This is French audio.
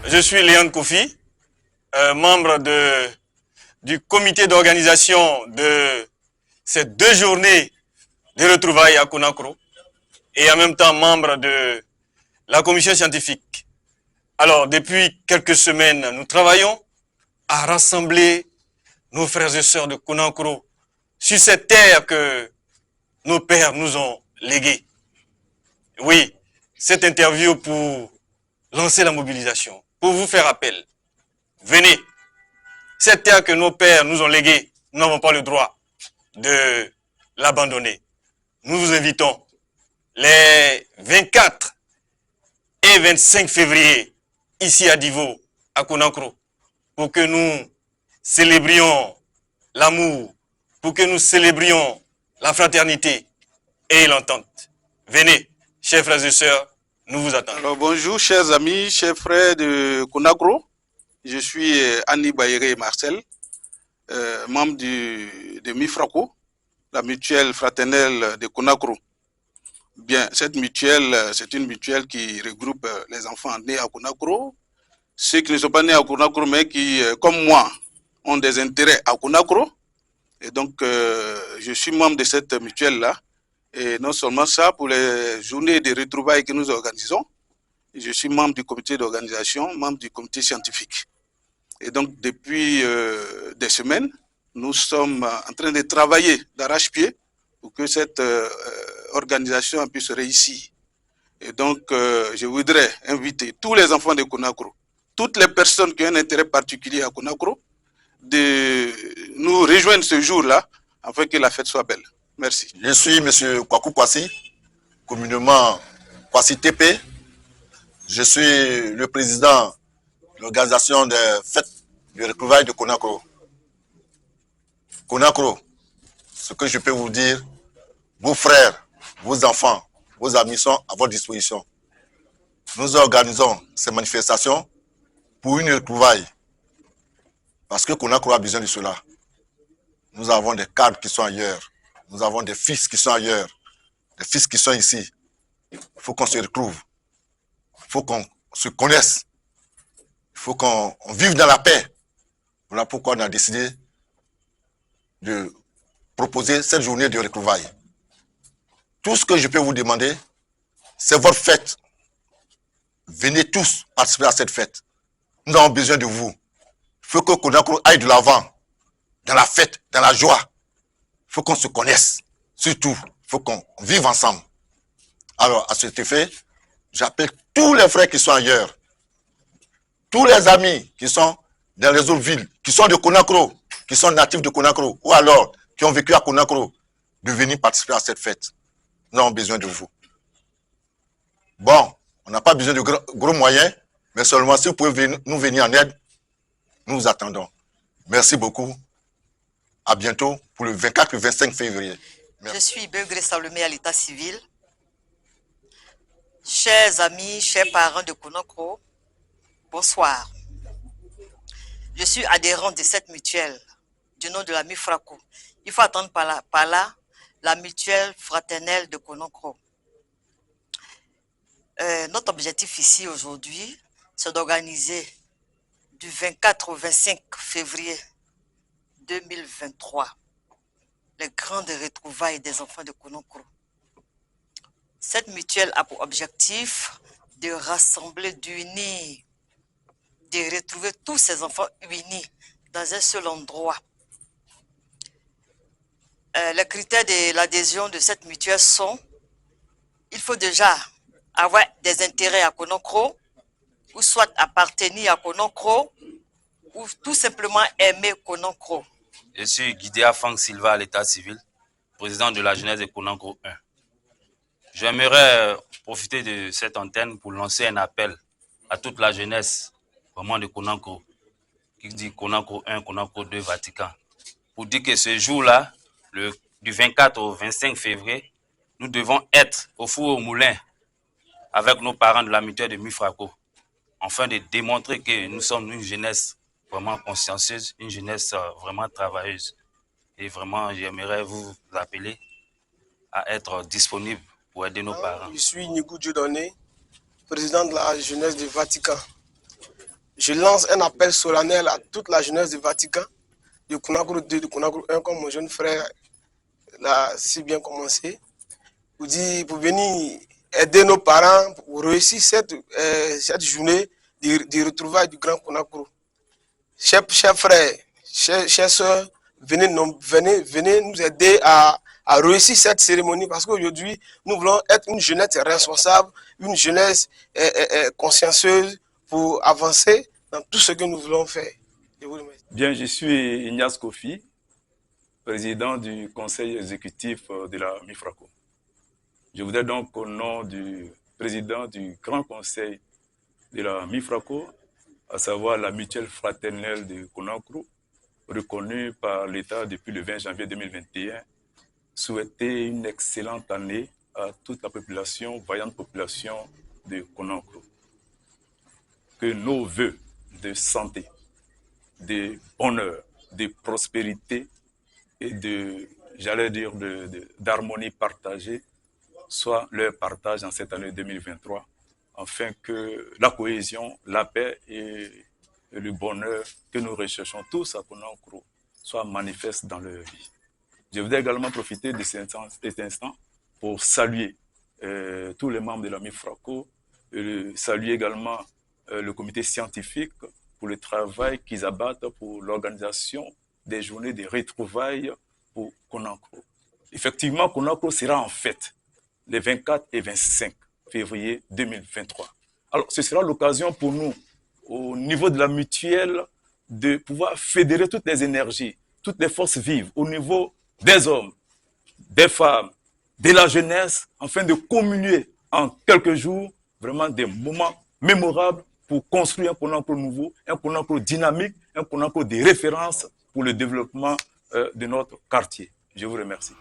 Je suis Léon Kofi, membre du comité d'organisation de ces 2 journées de retrouvailles à Conakry et en même temps membre de la commission scientifique. Alors, depuis quelques semaines, nous travaillons à rassembler nos frères et sœurs de Conakry sur cette terre que nos pères nous ont léguée. Oui, cette interview pour lancer la mobilisation, pour vous faire appel. Venez, cette terre que nos pères nous ont léguée, nous n'avons pas le droit de l'abandonner. Nous vous invitons les 24 et 25 février ici à Divo, à Conakry, pour que nous célébrions l'amour, pour que nous célébrions la fraternité et l'entente. Venez, chers frères et sœurs, nous vous attendons. Alors, bonjour, chers amis, chers frères de Conakry. Je suis Annie Baïré Marcel, membre de MIFRACO, la mutuelle fraternelle de Conakry. Bien, cette mutuelle, c'est une mutuelle qui regroupe les enfants nés à Conakry, ceux qui ne sont pas nés à Conakry, mais qui, comme moi, ont des intérêts à Conakry. Et donc, je suis membre de cette mutuelle-là. Et non seulement ça, pour les journées de retrouvailles que nous organisons, je suis membre du comité d'organisation, membre du comité scientifique. Et donc, depuis des semaines, nous sommes en train de travailler d'arrache-pied pour que cette organisation puisse réussir. Et donc, je voudrais inviter tous les enfants de Conakry, toutes les personnes qui ont un intérêt particulier à Conakry, de nous rejoindre ce jour-là afin que la fête soit belle. Merci. Je suis M. Kwaku Kwasi, communément Kwasi TP. Je suis le président de l'organisation des fêtes de retrouvailles de Conakry. Conakry, ce que je peux vous dire, vos frères, vos enfants, vos amis sont à votre disposition. Nous organisons ces manifestations pour une retrouvaille. Parce que Conakry a besoin de cela. Nous avons des cadres qui sont ailleurs. Nous avons des fils qui sont ailleurs. Des fils qui sont ici. Il faut qu'on se retrouve. Il faut qu'on se connaisse. Il faut qu'on vive dans la paix. Voilà pourquoi on a décidé de proposer cette journée de retrouvailles. Tout ce que je peux vous demander, c'est votre fête. Venez tous participer à cette fête. Nous avons besoin de vous. Il faut que Conakry aille de l'avant, dans la fête, dans la joie. Il faut qu'on se connaisse. Surtout, il faut qu'on vive ensemble. Alors, à cet effet, j'appelle tous les frères qui sont ailleurs, tous les amis qui sont dans les autres villes, qui sont de Conakry, qui sont natifs de Conakry, ou alors qui ont vécu à Conakry, de venir participer à cette fête. Nous avons besoin de vous. Bon, on n'a pas besoin de gros moyens, mais seulement si vous pouvez nous venir en aide, nous vous attendons. Merci beaucoup. À bientôt pour le 24 et 25 février. Merci. Je suis Belgré Salomé à l'état civil. Chers amis, chers parents de Conakry, bonsoir. Je suis adhérent de cette mutuelle du nom de la MIFRACO. Il faut attendre par là la mutuelle fraternelle de Conakry. Notre objectif ici aujourd'hui, c'est d'organiser du 24 au 25 février 2023 les grandes retrouvailles des enfants de Conakry. Cette mutuelle a pour objectif de rassembler, d'unir, de retrouver tous ces enfants unis dans un seul endroit. Les critères de l'adhésion de cette mutuelle sont: il faut déjà avoir des intérêts à Conakry, ou soit appartenir à Conakry, ou tout simplement aimer Conakry. Je suis Guidéa Franck Silva à l'état civil, président de la jeunesse de Conakry 1. J'aimerais profiter de cette antenne pour lancer un appel à toute la jeunesse vraiment de Conakry, qui dit Conakry 1, Conakry 2, Vatican, pour dire que ce jour-là, du 24 au 25 février, nous devons être au four au moulin avec nos parents de la mutuelle de MIFRACO, afin de démontrer que nous sommes une jeunesse vraiment consciencieuse, une jeunesse vraiment travailleuse. Et vraiment, j'aimerais vous appeler à être disponible pour aider nos parents. Je suis Nikou Dieudonné, président de la jeunesse du Vatican. Je lance un appel solennel à toute la jeunesse du Vatican, du Conakry 2, du Conakry 1, comme mon jeune frère l'a si bien commencé, pour venir aider nos parents pour réussir cette journée de retrouvailles du Grand Conakry. Chers frères, chers soeurs, venez nous aider à réussir cette cérémonie parce qu'aujourd'hui, nous voulons être une jeunesse responsable, une jeunesse consciencieuse pour avancer dans tout ce que nous voulons faire. Je vous remercie. Bien, je suis Ignace Kofi, président du conseil exécutif de la MIFRACO. Je voudrais donc, au nom du président du grand conseil de la MIFRACO, à savoir la mutuelle fraternelle de Conakry, reconnue par l'État depuis le 20 janvier 2021, souhaiter une excellente année à toute la population, vaillante population de Conakry. Que nos vœux de santé, de bonheur, de prospérité et d'harmonie partagée soient leur partage en cette année 2023, afin que la cohésion, la paix et le bonheur que nous recherchons tous à Conakry soient manifestes dans leur vie. Je voudrais également profiter de cet instant pour saluer tous les membres de la MIFRACO, saluer également le comité scientifique pour le travail qu'ils abattent pour l'organisation des journées de retrouvailles pour Conakry. Effectivement, Conakry sera en fête les 24 et 25 février 2023. Alors, ce sera l'occasion pour nous, au niveau de la mutuelle, de pouvoir fédérer toutes les énergies, toutes les forces vives, au niveau des hommes, des femmes, de la jeunesse, afin de communier en quelques jours vraiment des moments mémorables pour construire un Conakry nouveau, un Conakry dynamique, un Conakry de référence pour le développement de notre quartier. Je vous remercie.